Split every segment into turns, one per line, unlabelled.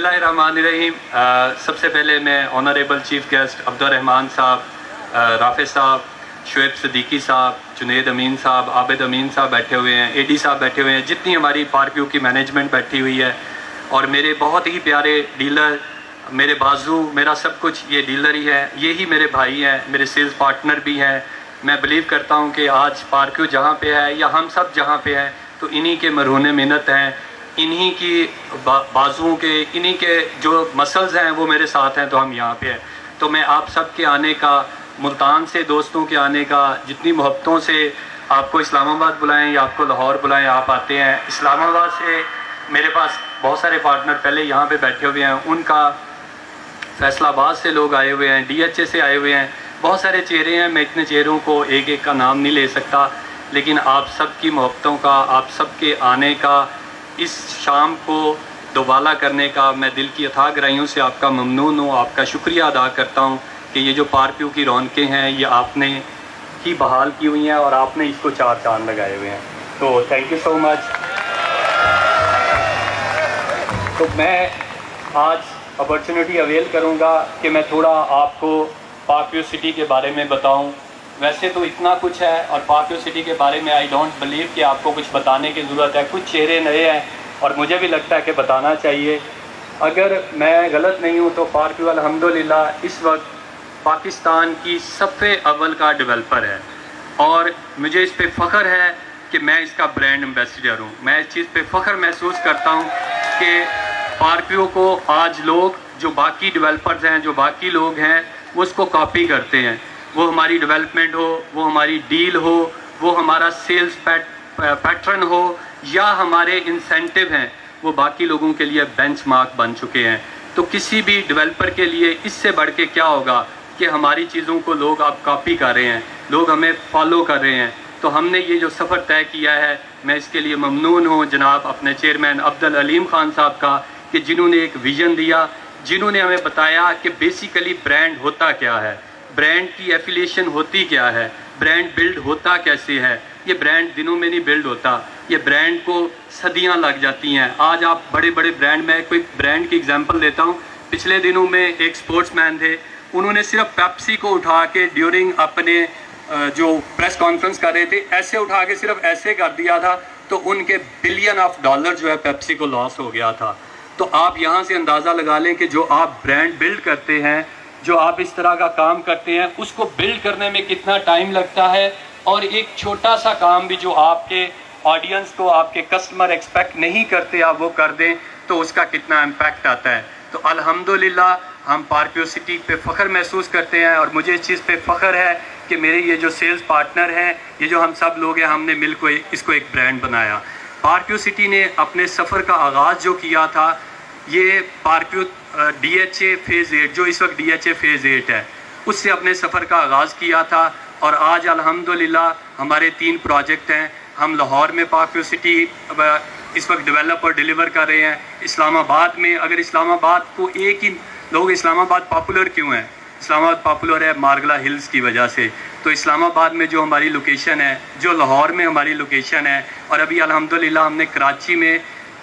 बिस्मिल्लाहिर्रहमानिर्रहीम। सबसे पहले मैं ऑनरेबल चीफ गेस्ट अब्दुर्रहमान साहब, राफे साहब, शुएब सिद्दीकी साहब, जुनेद अमीन साहब, आबिद अमीन साहब बैठे हुए हैं, एडी साहब बैठे हुए हैं, जितनी हमारी पार्क की मैनेजमेंट बैठी हुई है, और मेरे बहुत ही प्यारे डीलर, मेरे बाजू, मेरा सब कुछ ये डीलर ही है, ये ही मेरे भाई हैं, मेरे सेल्स पार्टनर भी हैं। मैं बिलीव करता हूँ कि आज पार्क जहाँ पे है या हम सब जहाँ पे हैं तो इन्हीं के मरहून मिन्नत हैं, इन्हीं की बाजुओं के, इन्हीं के जो मसल्स हैं वो मेरे साथ हैं, तो हम यहाँ पे हैं। तो मैं आप सब के आने का, मुल्तान से दोस्तों के आने का, जितनी मोहब्बतों से आपको इस्लामाबाद बुलाएं या आपको लाहौर बुलाएं, आप आते हैं। इस्लामाबाद से मेरे पास बहुत सारे पार्टनर पहले यहाँ पे बैठे हुए हैं, उनका फैसलाबाद से लोग आए हुए हैं, DHA से आए हुए हैं, बहुत सारे चेहरे हैं। मैं इतने चेहरों को एक एक का नाम नहीं ले सकता, लेकिन आप सब की मोहब्बतों का, आप सब के आने का, इस शाम को दोबाला करने का मैं दिल की अथाह गहराइयों से आपका ममनून हूँ, आपका शुक्रिया अदा करता हूँ कि ये जो पार्क की रौनकें हैं ये आपने ही बहाल की हुई हैं और आपने इसको चार चांद लगाए हुए हैं। तो थैंक यू सो मच। तो मैं आज अपॉर्चुनिटी अवेल करूँगा कि मैं थोड़ा आपको पार्क सिटी के बारे में बताऊँ। वैसे तो इतना कुछ है, और पार्क सिटी के बारे में आई डोंट बिलीव कि आपको कुछ बताने की ज़रूरत है। कुछ चेहरे नए हैं और मुझे भी लगता है कि बताना चाहिए। अगर मैं गलत नहीं हूँ तो पार्क अल्हम्दुलिल्लाह इस वक्त पाकिस्तान की सबसे अव्वल का डेवलपर है, और मुझे इस पे फ़ख्र है कि मैं इसका ब्रांड एम्बेसडर हूँ। मैं इस चीज़ पे फ़ख्र महसूस करता हूँ कि पार्कियों को आज लोग, जो बाकी डेवलपर्स हैं, जो बाकी लोग हैं, वो उसको कॉपी करते हैं। वो हमारी डेवलपमेंट हो, वो हमारी डील हो, वो हमारा सेल्स पैटर्न हो, या हमारे इंसेंटिव हैं, वो बाकी लोगों के लिए बेंचमार्क बन चुके हैं। तो किसी भी डेवलपर के लिए इससे बढ़ के क्या होगा कि हमारी चीज़ों को लोग अब कॉपी कर रहे हैं, लोग हमें फॉलो कर रहे हैं। तो हमने ये जो सफ़र तय किया है, मैं इसके लिए ममनून हूँ जनाब अपने चेयरमैन अब्दुल अलीम खान साहब का, कि जिन्होंने एक विज़न दिया, जिन्होंने हमें बताया कि बेसिकली ब्रांड होता क्या है, ब्रांड की एफिलिएशन होती क्या है, ब्रांड बिल्ड होता कैसे है। ये ब्रांड दिनों में नहीं बिल्ड होता, ये ब्रांड को सदियां लग जाती हैं। आज आप बड़े बड़े ब्रांड, में कोई ब्रांड की एग्जांपल देता हूँ। पिछले दिनों में एक स्पोर्ट्समैन थे, उन्होंने सिर्फ पेप्सी को उठा के ड्यूरिंग अपने जो प्रेस कॉन्फ्रेंस कर रहे थे, ऐसे उठा के सिर्फ ऐसे कर दिया था, तो उनके बिलियन ऑफ डॉलर जो है पेप्सी को लॉस हो गया था। तो आप यहाँ से अंदाज़ा लगा लें कि जो आप ब्रांड बिल्ड करते हैं, जो आप इस तरह का काम करते हैं, उसको बिल्ड करने में कितना टाइम लगता है, और एक छोटा सा काम भी जो आपके ऑडियंस को, आपके कस्टमर एक्सपेक्ट नहीं करते, आप वो कर दें तो उसका कितना इम्पैक्ट आता है। तो अल्हम्दुलिल्लाह हम पार्क सिटी पे फ़ख्र महसूस करते हैं, और मुझे इस चीज़ पे फ़ख्र है कि मेरे ये जो सेल्स पार्टनर हैं, ये जो हम सब लोग हैं, हमने मिलकर इसको एक ब्रांड बनाया। पार्क सिटी ने अपने सफ़र का आगाज़ जो किया था, ये पार्क DHA फेज़ 8, जो इस वक्त DHA फेज़ 8 है, उससे अपने सफ़र का आगाज़ किया था। और आज अल्हम्दुलिल्लाह हमारे 3 प्रोजेक्ट हैं। हम लाहौर में पार्क सिटी इस वक्त डेवलप और डिलीवर कर रहे हैं। इस्लामाबाद में, अगर इस्लामाबाद को एक ही लोग, इस्लामाबाद पॉपुलर क्यों है? इस्लामाबाद पॉपुलर है मार्गला हिल्स की वजह से। तो इस्लामाबाद में जो हमारी लोकेशन है, जो लाहौर में हमारी लोकेशन है, और अभी अल्हम्दुलिल्लाह हमने कराची में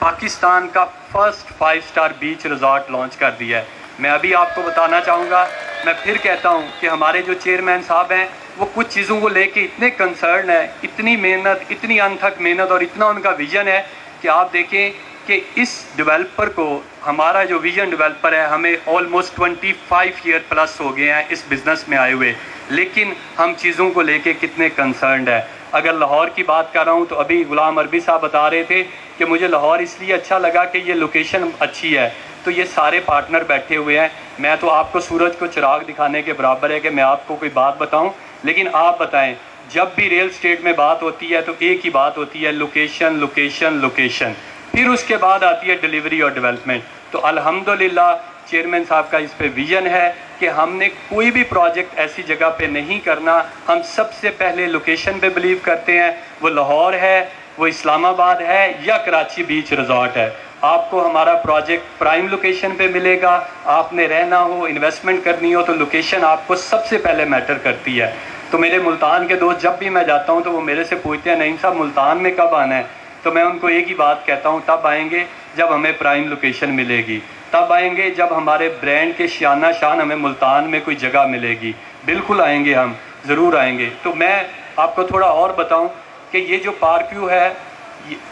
पाकिस्तान का first 5 star beach resort launch कर दिया है। मैं अभी आपको बताना चाहूँगा, मैं फिर कहता हूँ कि हमारे जो चेयरमैन साहब हैं, वो कुछ चीज़ों को लेके इतने कंसर्न है, इतनी मेहनत, इतनी अनथक मेहनत, और इतना उनका विज़न है कि आप देखें कि इस डेवलपर को, हमारा जो विज़न डेवलपर है, हमें ऑलमोस्ट 25 ईयर प्लस हो गए हैं इस बिज़नेस में आए हुए, लेकिन हम चीज़ों को लेके कितने कंसर्नड है। अगर लाहौर की बात कर रहा हूँ तो अभी गुलाम अरबी साहब बता रहे थे कि मुझे लाहौर इसलिए अच्छा लगा कि ये लोकेशन अच्छी है। तो ये सारे पार्टनर बैठे हुए हैं। मैं तो आपको सूरज को चिराग दिखाने के बराबर है कि मैं आपको कोई बात बताऊं, लेकिन आप बताएं, जब भी रियल एस्टेट में बात होती है तो एक ही बात होती है, लोकेशन लोकेशन लोकेशन। फिर उसके बाद आती है डिलीवरी और डेवलपमेंट। तो अल्हम्दुलिल्लाह चेयरमैन साहब का इस पे विज़न है कि हमने कोई भी प्रोजेक्ट ऐसी जगह पे नहीं करना। हम सबसे पहले लोकेशन पे बिलीव करते हैं, वो लाहौर है, वो इस्लामाबाद है, या कराची बीच रिजॉर्ट है। आपको हमारा प्रोजेक्ट प्राइम लोकेशन पे मिलेगा। आपने रहना हो, इन्वेस्टमेंट करनी हो, तो लोकेशन आपको सबसे पहले मैटर करती है। तो मेरे मुल्तान के दोस्त, जब भी मैं जाता हूँ तो वो मेरे से पूछते हैं, नईम साहब मुल्तान में कब आना है? तो मैं उनको एक ही बात कहता हूँ, तब आएंगे जब हमें प्राइम लोकेशन मिलेगी। تب آئیں گے جب ہمارے برانڈ کے شانہ شان ہمیں ملتان میں کوئی جگہ ملے گی. بالکل آئیں گے، ہم ضرور آئیں گے. تو میں آپ کو تھوڑا اور بتاؤں کہ یہ جو پارک ویو ہے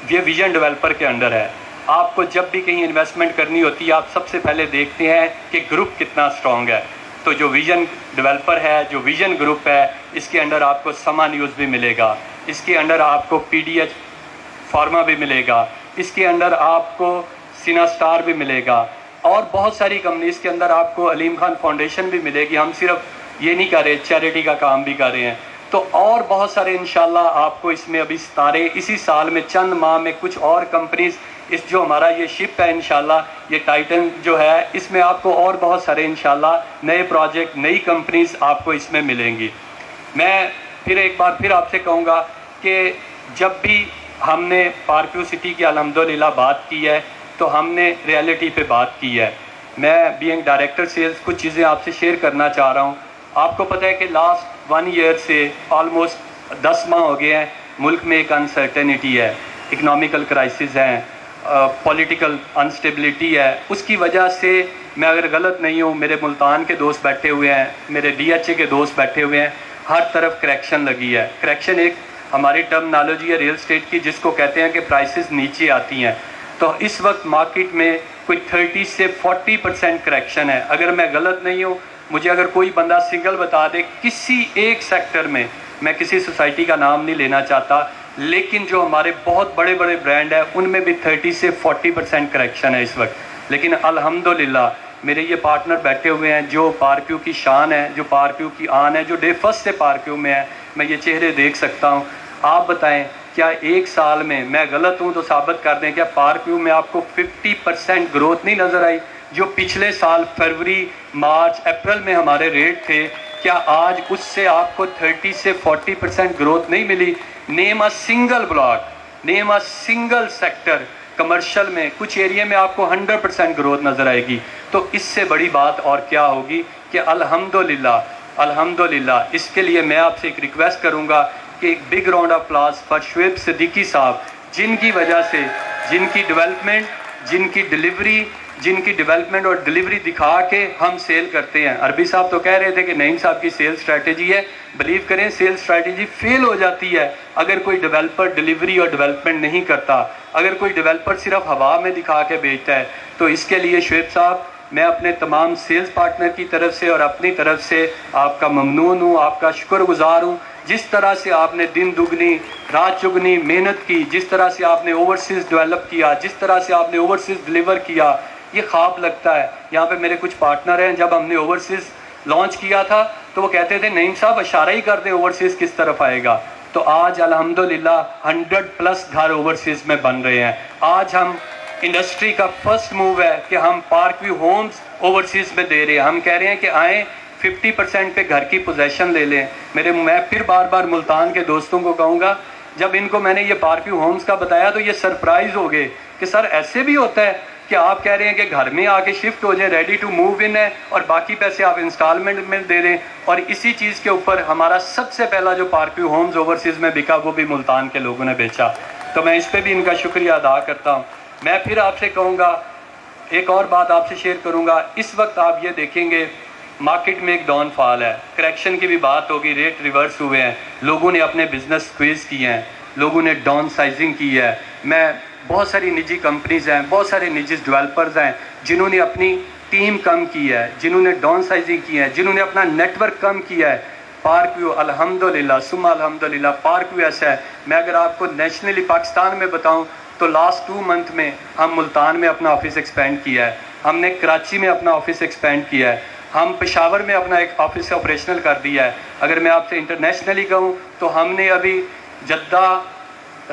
یہ ویژن ڈیولپر کے انڈر ہے. آپ کو جب بھی کہیں انویسٹمنٹ کرنی ہوتی ہے آپ سب سے پہلے دیکھتے ہیں کہ گروپ کتنا اسٹرانگ ہے. تو جو ویژن ڈیولپر ہے، جو ویژن گروپ ہے، اس کے انڈر آپ کو سما نیوز بھی ملے گا، اس کے انڈر آپ کو PDH فارما بھی ملے گا، اس کے اندر آپ کو سینا اسٹار بھی ملے گا، اور بہت ساری کمپنیز کے اندر آپ کو علیم خان فاؤنڈیشن بھی ملے گی. ہم صرف یہ نہیں کر رہے، چیریٹی کا کام بھی کر رہے ہیں. تو اور بہت سارے انشاءاللہ آپ کو اس میں ابھی ستارے اسی سال میں چند ماہ میں کچھ اور کمپنیز، اس جو ہمارا یہ شپ ہے انشاءاللہ، یہ ٹائٹن جو ہے، اس میں آپ کو اور بہت سارے انشاءاللہ نئے پروجیکٹ، نئی کمپنیز آپ کو اس میں ملیں گی. میں پھر ایک بار پھر آپ سے کہوں گا کہ جب بھی ہم نے پارک ویو سٹی کی الحمدللہ بات کی ہے تو ہم نے ریئلٹی پہ بات کی ہے. میں بینگ ڈائریکٹر سیلز کچھ چیزیں آپ سے شیئر کرنا چاہ رہا ہوں. آپ کو پتہ ہے کہ لاسٹ 1 ایئر سے آلموسٹ 10 ماہ ہو گئے ہیں ملک میں ایک انسرٹنٹی ہے، اکنامیکل کرائسس ہیں، پولیٹیکل انسٹیبلٹی ہے. اس کی وجہ سے میں اگر غلط نہیں ہوں، میرے ملتان کے دوست بیٹھے ہوئے ہیں، میرے DHA کے دوست بیٹھے ہوئے ہیں، ہر طرف کریکشن لگی ہے. کریکشن ایک ہماری ٹرمنالوجی ہے ریل اسٹیٹ کی جس کو کہتے ہیں کہ پرائسز نیچے آتی ہیں. تو اس وقت مارکیٹ میں کوئی 30 سے 40% کریکشن ہے. اگر میں غلط نہیں ہوں، مجھے اگر کوئی بندہ سنگل بتا دے کسی ایک سیکٹر میں کسی سوسائٹی کا نام نہیں لینا چاہتا، لیکن جو ہمارے بہت بڑے بڑے برانڈ ہیں ان میں بھی 30 سے 40% کریکشن ہے اس وقت. لیکن الحمدللہ میرے یہ پارٹنر بیٹھے ہوئے ہیں جو پارک ویو کی شان ہے، جو پارک ویو کی آن ہے، جو ڈے فرسٹ سے پارک ویو میں ہے. میں یہ چہرے دیکھ سکتا ہوں. آپ بتائیں کیا ایک سال میں غلط ہوں تو ثابت کر دیں، کیا پارک ویو میں آپ کو 50% گروتھ نہیں نظر آئی؟ جو پچھلے سال فروری، مارچ، اپریل میں ہمارے ریٹ تھے، کیا آج اس سے آپ کو 30 سے 40% گروتھ نہیں ملی؟ Name a single block, name a single sector. Commercial میں کچھ ایریا میں آپ کو 100% گروتھ نظر آئے گی. تو اس سے بڑی بات اور کیا ہوگی کہ الحمدللہ اس کے لیے میں آپ سے ایک ریکویسٹ کروں گا کہ ایک big round of applause for Shoaib Siddiqui صاحب، جن کی وجہ سے، جن کی ڈیولپمنٹ اور ڈیلیوری دکھا کے ہم سیل کرتے ہیں. عربی صاحب تو کہہ رہے تھے کہ نعیم صاحب کی سیل اسٹریٹجی ہے. بلیو کریں سیل اسٹریٹجی فیل ہو جاتی ہے اگر کوئی ڈیولپر ڈیلیوری اور ڈیولپمنٹ نہیں کرتا، اگر کوئی ڈیولپر صرف ہوا میں دکھا کے بیچتا ہے. تو اس کے لیے شعیب صاحب میں اپنے تمام سیلز پارٹنر کی طرف سے اور اپنی طرف سے آپ کا ممنون ہوں، آپ کا شکر گزار ہوں. جس طرح سے آپ نے دن دگنی رات چگنی محنت کی، جس طرح سے آپ نے اوورسیز ڈیولپ کیا، جس طرح سے آپ نے اوورسیز ڈیلیور کیا، یہ خواب لگتا ہے. یہاں پہ میرے کچھ پارٹنر ہیں، جب ہم نے اوورسیز لانچ کیا تھا تو وہ کہتے تھے نعیم صاحب اشارہ ہی کر دیں اوورسیز کس طرف آئے گا. تو آج الحمدللہ 100+ گھر اوورسیز میں بن رہے ہیں. آج ہم انڈسٹری کا فرسٹ موو ہے کہ ہم پارک ویو ہومز اوورسیز میں دے رہے ہیں. ہم کہہ رہے ہیں کہ آئیں 50% پہ گھر کی پوزیشن لے لیں. میں پھر بار بار ملتان کے دوستوں کو کہوں گا، جب ان کو میں نے یہ پارک ویو ہومز کا بتایا تو یہ سرپرائز ہو گئے کہ سر ایسے بھی ہوتا ہے کہ آپ کہہ رہے ہیں کہ گھر میں آ کے شفٹ ہو جائیں، ریڈی ٹو موو ان ہے، اور باقی پیسے آپ انسٹالمنٹ میں دے دیں. اور اسی چیز کے اوپر ہمارا سب سے پہلا جو پارک ویو ہومز اوورسیز میں بکا وہ بھی ملتان کے لوگوں نے بیچا. تو میں اس پہ بھی ان کا شکریہ ادا کرتا ہوں. میں پھر آپ سے کہوں گا، ایک اور بات آپ سے شیئر کروں گا. اس وقت آپ یہ دیکھیں گے مارکیٹ میں ایک ڈاؤن فال ہے، کریکشن کی بھی بات ہوگی، ریٹ ریورس ہوئے ہیں، لوگوں نے اپنے بزنس سکویز کیے ہیں، لوگوں نے ڈاؤن سائزنگ کی ہے. میں بہت ساری نجی کمپنیز ہیں، بہت سارے نجی ڈیولپرز ہیں جنہوں نے اپنی ٹیم کم کی ہے، جنہوں نے ڈاؤن سائزنگ کی ہے، جنہوں نے اپنا نیٹ ورک کم کیا ہے. پارک ویو الحمدللہ ثم الحمدللہ پارک ویو ایسا ہے. میں اگر آپ کو نیشنلی پاکستان میں بتاؤں تو لاسٹ 2 منتھ میں ہم ملتان میں اپنا آفس ایکسپینڈ کیا ہے، ہم نے کراچی میں اپنا آفس ایکسپینڈ کیا ہے، ہم پشاور میں اپنا ایک آفس آپریشنل کر دیا ہے. اگر میں آپ سے انٹرنیشنلی کہوں تو ہم نے ابھی جدہ،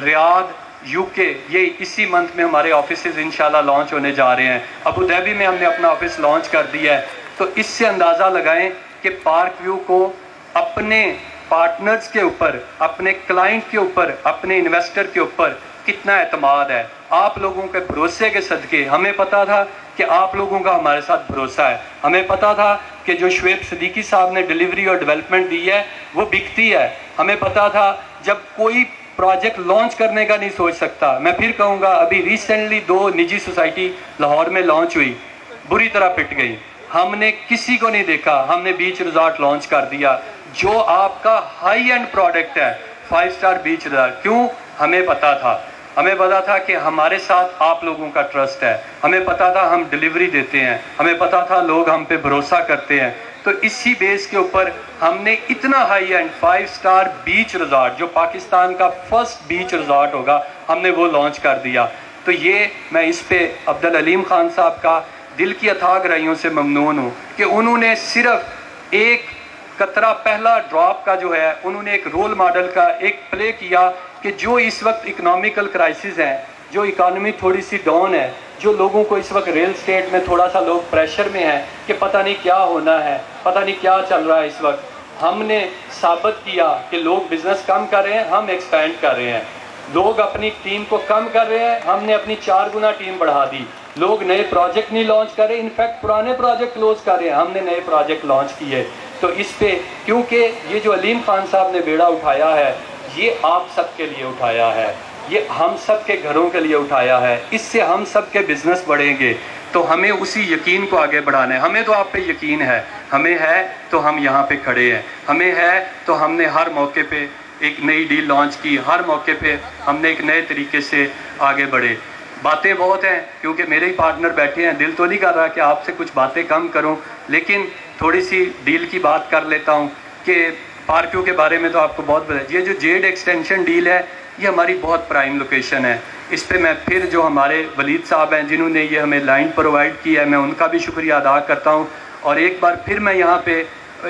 ریاض، UK، یہ اسی منتھ میں ہمارے آفیسز انشاءاللہ لانچ ہونے جا رہے ہیں. ابو ظہبی میں ہم نے اپنا آفس لانچ کر دیا ہے. تو اس سے اندازہ لگائیں کہ پارک ویو کو اپنے پارٹنرز کے اوپر، اپنے کلائنٹ کے اوپر، اپنے انویسٹر کے اوپر کتنا اعتماد ہے. آپ لوگوں کے بھروسے کے صدقے ہمیں پتا تھا کہ آپ لوگوں کا ہمارے ساتھ بھروسہ ہے. ہمیں پتا تھا کہ جو شعیب صدیقی صاحب نے ڈیلیوری اور ڈیولپمنٹ دی ہے وہ بکتی ہے. ہمیں پتا تھا جب کوئی پروجیکٹ لانچ کرنے کا نہیں سوچ سکتا. میں پھر کہوں گا ابھی ریسنٹلی 2 نجی سوسائٹی لاہور میں لانچ ہوئی. बुरी तरह पिट गई। हमने किसी को नहीं देखा, हमने बीच रिजॉर्ट लॉन्च कर दिया जो आपका हाई एंड प्रोडक्ट है, 5 स्टार बीच रिजॉर्ट। क्यों? हमें पता था कि हमारे साथ आप लोगों का ट्रस्ट है, हमें पता था हम डिलीवरी देते हैं, हमें पता था लोग हम पे भरोसा करते हैं। तो इसी बेस के ऊपर हमने इतना high and 5 star beach resort, जो पाकिस्तान का फर्स्ट बीच रिजॉर्ट होगा, हमने वो लॉन्च कर दिया। तो ये मैं इस पे अब्दुल अलीम खान साहब का दिल की अथाह गहराइयों से ममनून हूँ कि उन्होंने सिर्फ एक कतरा पहला ड्रॉप का जो है, उन्होंने एक रोल मॉडल का एक प्ले किया कि जो इस वक्त इकोनॉमिकल क्राइसिस है, जो इकॉनमी थोड़ी सी डाउन है, जो लोगों को इस वक्त रियल स्टेट में थोड़ा सा लोग प्रेशर में हैं कि पता नहीं क्या होना है, पता नहीं क्या चल रहा है इस वक्त, हमने साबित किया कि लोग बिजनेस कम कर रहे हैं, हम एक्सपेंड कर रहे हैं। लोग अपनी टीम को कम कर रहे हैं, हमने अपनी 4 गुना टीम बढ़ा दी। लोग नए प्रोजेक्ट नहीं लॉन्च कर रहे, इनफैक्ट पुराने प्रोजेक्ट क्लोज कर रहे हैं, हमने नए प्रोजेक्ट लॉन्च किए। तो इस पे क्योंकि ये जो अलीम खान साहब ने बेड़ा उठाया है, ये आप सब के लिए उठाया है, ये हम सब के घरों के लिए उठाया है, इससे हम सब के बिज़नेस बढ़ेंगे। तो हमें उसी यकीन को आगे बढ़ाना है। हमें तो आप पे यकीन है, हमें है तो हम यहाँ पे खड़े हैं, हमें है तो हमने हर मौके पे एक नई डील लॉन्च की, हर मौके पे हमने एक नए तरीके से आगे बढ़े। बातें बहुत हैं क्योंकि मेरे ही पार्टनर बैठे हैं, दिल तो नहीं कर रहा कि आपसे कुछ बातें कम करूं, लेकिन थोड़ी सी डील की बात कर लेता हूं कि पार्कियों के बारे में तो आपको बहुत पता है। ये जो जेड एक्सटेंशन डील है, ये हमारी बहुत प्राइम लोकेशन है। इस पे मैं फिर जो हमारे वलीद साहब हैं जिन्होंने ये हमें लाइन प्रोवाइड की है, मैं उनका भी शुक्रिया अदा करता हूँ। और एक बार फिर मैं यहाँ पे,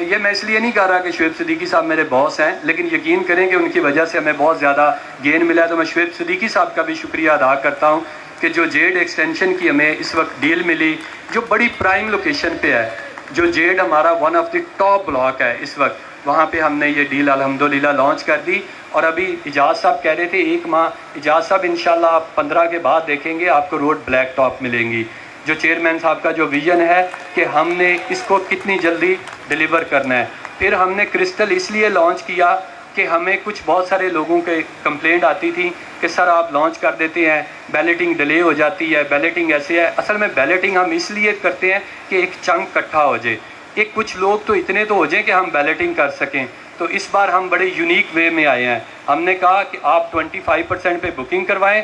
ये मैं इसलिए नहीं कह रहा कि शुएब सिद्दीकी साहब मेरे बॉस हैं, लेकिन यकीन करें कि उनकी वजह से हमें बहुत ज़्यादा गेन मिला है। तो मैं शुएब सिद्दीकी साहब का भी शुक्रिया अदा करता हूँ कि जो जेड एक्सटेंशन की हमें इस वक्त डील मिली, जो बड़ी प्राइम लोकेशन पे है, जो जेड हमारा one of the top block है इस वक्त, वहाँ पे हमने ये डील अल्हम्दुलिल्लाह लॉन्च कर दी। और अभी इजाज़ साहब कह रहे थे 1 माह, इजाज़ साहब इंशाल्लाह आप 15 के बाद देखेंगे आपको रोड ब्लैक टॉप मिलेंगी। जो चेयरमैन साहब का जो विज़न है कि हमने इसको कितनी जल्दी डिलीवर करना है। फिर हमने क्रिस्टल इसलिए लॉन्च किया कि हमें कुछ बहुत सारे लोगों के कंप्लेंट आती थी कि सर आप लॉन्च कर देते हैं, बैलेटिंग डिले हो जाती है, बैलेटिंग ऐसे है। असल में बैलेटिंग हम इसलिए करते हैं कि एक चंक इकट्ठा हो जाए, एक कुछ लोग तो इतने तो हो जाए कि हम बैलेटिंग कर सकें। तो इस बार हम बड़े यूनिक वे में आए हैं। हमने कहा कि आप 25% पे बुकिंग करवाएं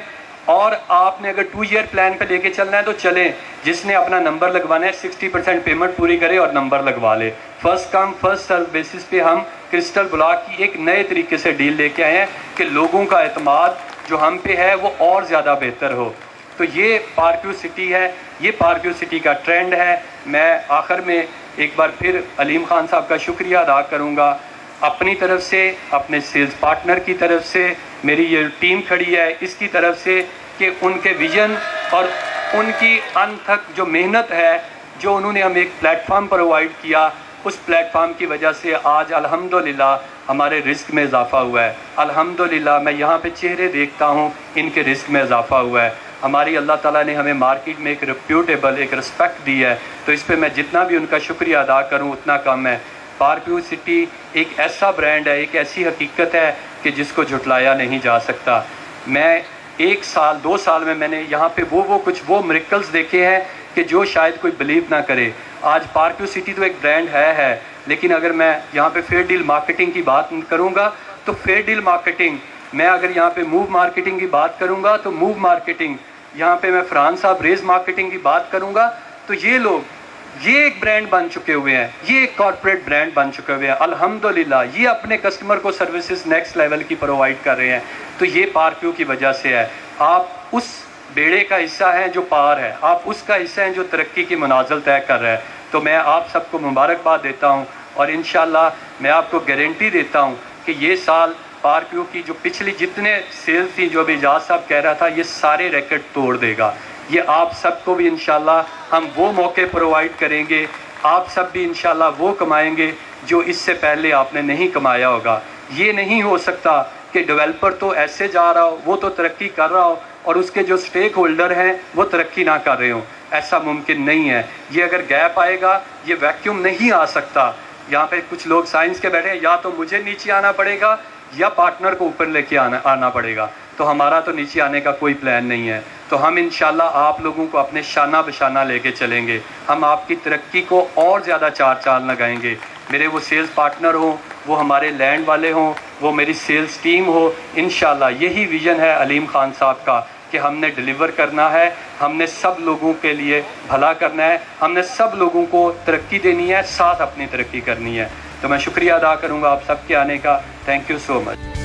और आपने अगर 2 ईयर प्लान पे लेके चलना है तो चलें, जिसने अपना नंबर लगवाना है 60% पेमेंट पूरी करे और नंबर लगवा ले। First come first serve basis पे हम क्रिस्टल ब्लॉक की एक नए तरीके से डील लेके आए हैं कि लोगों का एतमाद जो हम पे है वो और ज़्यादा बेहतर हो। तो ये पार्क्यू सिटी है, ये पार्क्यू सिटी का ट्रेंड है। मैं आखिर में एक बार फिर अलीम खान साहब का शुक्रिया अदा करूँगा, अपनी तरफ से, अपने सेल्स पार्टनर की तरफ से, मेरी ये टीम खड़ी है इसकी तरफ से, कि उनके विजन और उनकी अनथक जो मेहनत है, जो उन्होंने हमें एक प्लेटफॉर्म प्रोवाइड किया, उस प्लेटफॉर्म की वजह से आज अल्हम्दुलिल्लाह हमारे रिस्क में इजाफ़ा हुआ है। अल्हम्दुलिल्लाह मैं यहाँ पे चेहरे देखता हूँ, इनके रिस्क में इजाफ़ा हुआ है। हमारी अल्लाह ताला ने हमें मार्केट में एक रिप्यूटेबल एक रिस्पेक्ट दी है, तो इस पर मैं जितना भी उनका शुक्रिया अदा करूँ उतना कम है। पार्क्यू सिटी एक ऐसा ब्रांड है, एक ऐसी हकीकत है कि जिसको झुटलाया नहीं जा सकता। मैं 1 साल 2 साल में मैंने यहाँ पे वो मिरेकल्स देखे हैं कि जो शायद कोई बिलीव ना करे। आज पार्क्यू सिटी तो एक ब्रांड है, लेकिन अगर मैं यहाँ पे फेयर डील मार्केटिंग की बात करूँगा तो फेयर डील मार्केटिंग, मैं अगर यहाँ पे मूव मार्केटिंग की बात करूँगा तो मूव मार्केटिंग, यहाँ पे मैं फरहान साहब रेज मार्केटिंग की बात करूँगा तो ये लोग ये एक ब्रांड बन चुके हुए हैं, ये एक कॉर्पोरेट ब्रांड बन चुके हुए हैं। अल्हम्दुलिल्लाह ये अपने कस्टमर को सर्विसेज नेक्स्ट लेवल की प्रोवाइड कर रहे हैं। तो ये पार्क्यू की वजह से है। आप उस बेड़े का हिस्सा हैं जो पार है, आप उसका हिस्सा हैं जो तरक्की की मनाजिल तय कर रहा है। तो मैं आप सबको मुबारकबाद देता हूँ और इंशाल्लाह मैं आपको गारंटी देता हूँ कि ये साल पार्क्यू की जो पिछली जितने सेल्स थी, जो अभी इजाज़ साहब कह रहा था, ये सारे रिकॉर्ड तोड़ देगा। ये आप सबको भी इंशाल्लाह हम वो मौके प्रोवाइड करेंगे, आप सब भी इंशाल्लाह वो कमाएंगे जो इससे पहले आपने नहीं कमाया होगा। ये नहीं हो सकता कि डेवलपर तो ऐसे जा रहा हो, वो तो तरक्की कर रहा हो और उसके जो स्टेक होल्डर हैं वो तरक्की ना कर रहे हो। ऐसा मुमकिन नहीं है। ये अगर गैप आएगा, ये वैक्यूम नहीं आ सकता। यहाँ पे कुछ लोग साइंस के बैठे हैं, या तो मुझे नीचे आना पड़ेगा या पार्टनर को ऊपर लेके आना पड़ेगा। तो हमारा तो नीचे आने का कोई प्लान नहीं है। تو ہم انشاءاللہ آپ لوگوں کو اپنے شانہ بشانہ لے کے چلیں گے. ہم آپ کی ترقی کو اور زیادہ چار چاند لگائیں گے. میرے وہ سیلز پارٹنر ہوں، وہ ہمارے لینڈ والے ہوں، وہ میری سیلز ٹیم ہو، انشاءاللہ یہی ویژن ہے علیم خان صاحب کا کہ ہم نے ڈیلیور کرنا ہے، ہم نے سب لوگوں کے لیے بھلا کرنا ہے، ہم نے سب لوگوں کو ترقی دینی ہے، ساتھ اپنی ترقی کرنی ہے. تو میں شکریہ ادا کروں گا آپ سب کے آنے کا. Thank you so much.